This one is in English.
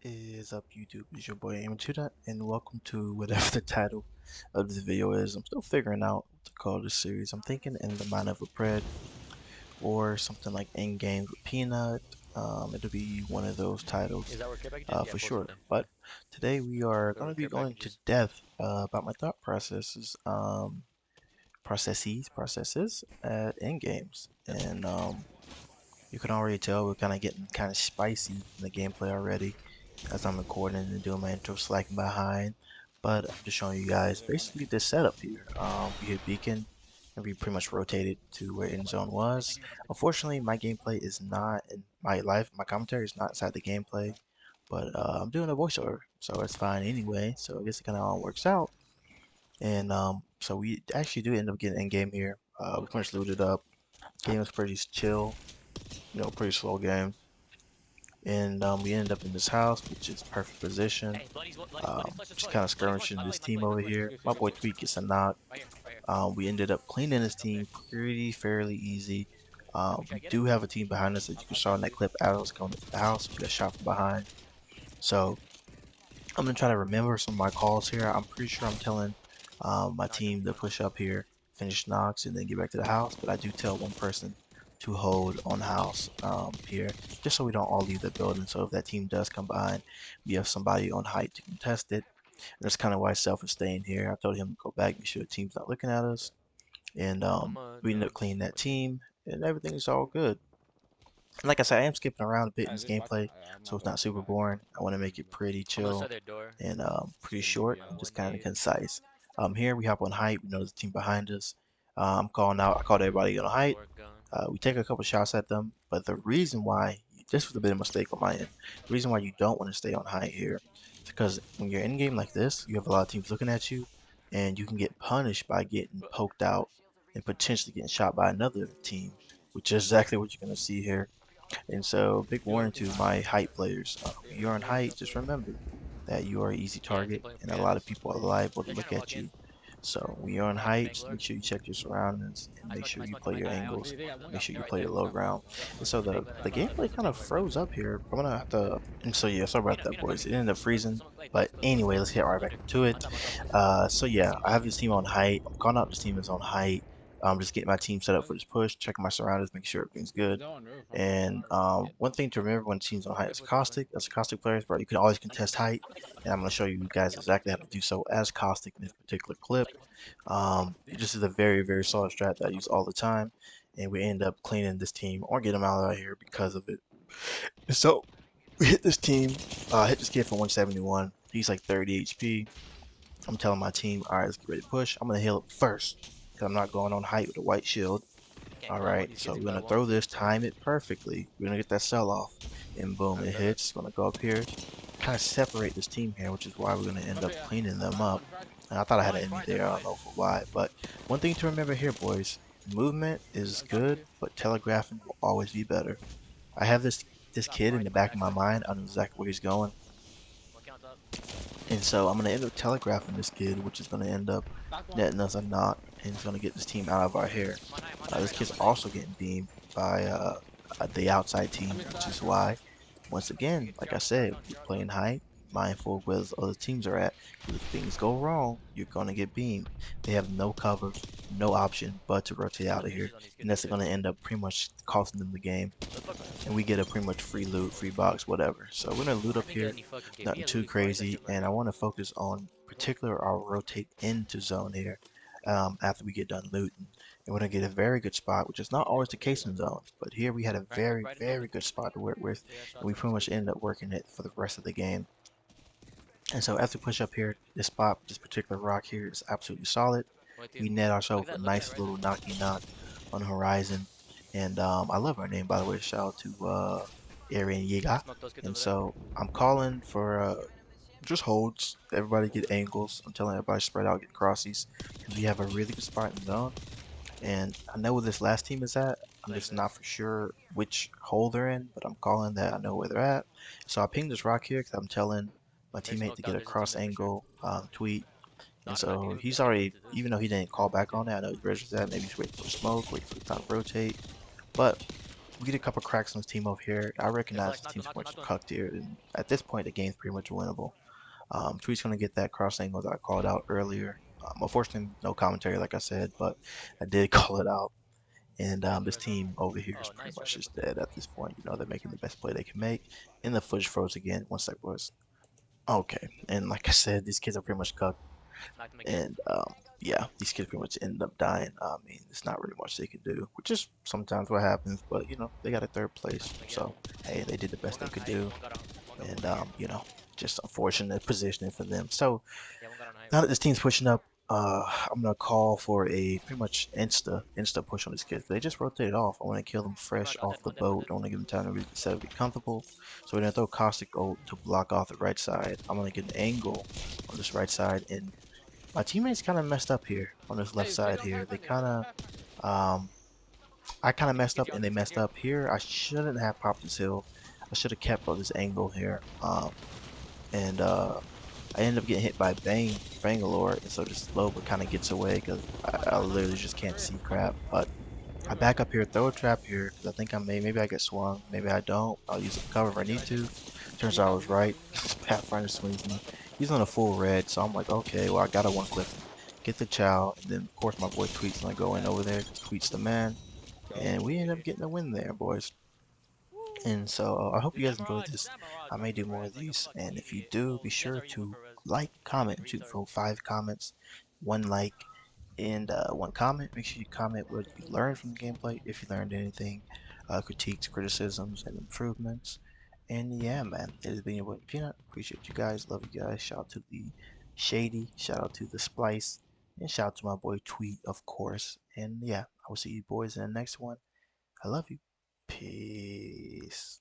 Is up YouTube? It's your boy Amatuda, and welcome to whatever the title of this video is. I'm still figuring out what to call this series. I'm thinking In the Mind of a Bread or something like In Games with Peanut. It'll be one of those titles Is that where Quebec did? Yeah, for both of sure. them. But today we are going Whoever to be Quebec going to just. depth about my thought processes at in games, Yep. and you can already tell we're kind of getting kind of spicy in the gameplay already as I'm recording and doing my intro slacking behind. But I'm just showing you guys basically this setup here. We hit beacon and we pretty much rotated to where end zone was. Unfortunately, my gameplay is not in my commentary is not inside the gameplay, but I'm doing a voiceover, so it's fine anyway. So I guess it kind of all works out. And so we actually do end up getting in game here. We pretty much looted up. Game was pretty chill, pretty slow game. And we ended up in this house, which is perfect position. Hey, Bloody flush this Just flush. kind of Bloody flush. skirmishing By the this way, team over flush. here. My boy Tweak gets a knock. Right here, right here. We ended up cleaning this team pretty fairly easy. Should I We get it? do have a team behind us, as you saw in that clip. Arrows going into the house. We got shot from behind. So I'm gonna try to remember some of my calls here. I'm pretty sure I'm telling my No, I didn't. team to push up here, finish knocks, and then get back to the house. But I do tell one person to hold on house here, just so we don't all leave the building. So if that team does come behind, we have somebody on height to contest it. And that's kind of why Self is staying here. I told him to go back, make sure the team's not looking at us, and I'm a we ended up drugs. cleaning that team, and everything is all good. Like I said, I am skipping around a bit in I this just watching. gameplay, I'm so not it's not watching, super but boring. I want to make it pretty I'm on the chill southern door. and pretty it's in short BBL. and just One kind of nade. concise. Here we hop on height. We know there's a team behind us. I'm calling out. I called everybody on height. Short gun. We take a couple shots at them, but the reason why this was a bit of a mistake on my end. The reason why you don't want to stay on height here is because when you're in game like this, you have a lot of teams looking at you, and you can get punished by getting poked out and potentially getting shot by another team, which is exactly what you're gonna see here. And so, big You warning like to this? my height players. When you're on height, just remember that you are an easy Yeah, it's target, playing and for a lot gas. of people are liable to They're trying look to walk at in. you. So when you're on Behind me, height, just Bangalore. make sure you check your surroundings and make sure I you smoked him. play I your got one. angles. They got one Make got sure you They're right play there. the one low got ground. And so Take the the gameplay kind of take right froze there. up here. I'm gonna have to. And so yeah, sorry about that, Peanut, come boys. here. It ended up freezing. Someone, wait, But close. anyway, let's get right back Under. into it. On top. So yeah, I have this team on height. I'm calling out this team is on height. I'm just getting my team set up for this push, checking my surroundings, making sure everything's good. They're on roof. I'm on And yeah. one thing to remember when teams on height is Roof was open. caustic. As a caustic players, bro, you can always contest height, and I'm gonna show you guys exactly how to do so as caustic in this particular clip. This is a very solid strat that I use all the time, and we end up cleaning this team or get them out of here because of it. So we hit this team, hit this kid for 171. He's like 30 HP. I'm telling my team, all right, let's get ready to push. I'm gonna heal up first because I'm not going on height with a white shield. Can't All kill all right, these so kids we're by gonna wall. throw this, time it perfectly. We're gonna get that sell off, and boom, it hits. It's gonna go up here, kind of separate this team here, which is why we're gonna end But up yeah, cleaning them fried up. one, fried. And I thought I had One an enemy fried, they're there. I don't fried. know for why, but one thing to remember here, boys, movement is On top of good, you. but telegraphing will always be better. I have this Not kid in fried, the one back of back my side. mind. I know exactly where he's going, One count up. and so I'm gonna end up telegraphing this kid, which is gonna end up Knocked one. netting us a knock, and it's gonna get this team out of our hair. I'm on high This right now. kid's also getting beamed by the outside I'm team, which inside. is why, once You again, get like I Charlie said, zone, you're Charlie zone. playing high, mindful of where the other teams are at. If things go wrong, you're gonna get beamed. They have no cover, no option but to rotate out Good of here, finishes on these. and Good, that's good, good. gonna end up pretty much costing them the game. Let's fuck with And we get a pretty much free loot, free box, whatever. So we're gonna loot I up didn't get here, any fucking game. He nothing has too Louis Vuitton. That crazy, shit look and I good. want to focus on particular our rotate into zone here after we get done looting. And we're gonna get a very good spot, which is not always the case in zone, but here we had a Right in very building. good spot to work with, 3 and shots we on pretty this much kid. ended up working it for the rest of the game. And so after we push up here, this spot, this particular rock here is absolutely solid. With you. We net Look ourselves at a that. Look at that nice right little there. knocky knock on the horizon. And I love her name, by the way. Shout out to Arian I Yiga. smoked those kids And over there. so I'm calling for just holds. Everybody get angles. I'm telling everybody spread out, get crossies. Because we have a really good spot in zone. And I know where this last team is at. I'm Like just this. not for sure which hole they're in, but I'm calling that I know where they're at. So I pinged this rock here because I'm telling my They're teammate to smoked get out. a There's a team cross there for sure. angle tweet. And Thought about so getting he's getting already, into this. even though he didn't call back on it, I know he registers that. Maybe he's waiting for the smoke, wait for the time to rotate. But we get a couple cracks on this team over here. I Good recognize flex. this Knocked one, team's knocked one, pretty much knocked one. cucked here, and at this point, the game's pretty much winnable. Tweet's gonna get that cross angle that I called out earlier. Unfortunately, no commentary, like I said, but I did call it out. And Reserve, this reserve. team over here is Oh, pretty nice much reserve just for three. dead at this point. They're making the best play they can make. And the footage froze again. One sec, boys. Okay, and like I said, these kids are pretty much cucked. Knocked him again. And yeah, these kids pretty much ended up dying. I mean, it's not really much they can do, which is sometimes what happens. But they got a third place, Knocked him again. so hey, they did the best One they got on could height. do. One got on. One got And boosted here. just unfortunate positioning for them. So Yeah, one got on height. now that this team's pushing up, I'm gonna call for a pretty much insta push on these kids. They just rotated off. I want to kill them One fresh mark. I'll dead. off the One dead. One boat. dead. Don't want to give them time to really set up, get comfortable. So we're gonna throw caustic ult to block off the right side. I'm gonna get an angle on this right side, and my teammates kind of messed up here on this left side here. They kind of I kind of messed Kids up, you on and they kids messed here. up here. I shouldn't have popped this hill. I should have kept on this angle here. And I ended up getting hit by Bangalore, and so just Loba kind of gets away because I literally just can't see crap. But I back up here, throw a trap here because I think maybe I get swung, maybe I don't. I'll use a cover if I Nice, need nice. to. Turns out I was right. Pathfinder swings me. He's on a full red, so I'm like, okay, well I gotta one clip him, get the chow, and then of course my boy Tweet's gonna go in over there because Tweet's the man, and we end up getting a win there, boys. And so I hope Dude, you that guys enjoyed Mirage, this. that Mirage I may runs do with more res of like a these, fucking and if you idiot. do, be You guys sure are using to for res. like, comment, Like shoot retard. for 5 comments, one like, and one comment. Make sure you comment what you learned from the gameplay, if you learned anything, critiques, criticisms, and improvements. And yeah, man, it has been your boy Peanut. Appreciate you guys, love you guys. Shout out to the Shady, shout out to the Splice, and shout out to my boy Tweet, of course. And yeah, I will see you boys in the next one. I love you. Peace.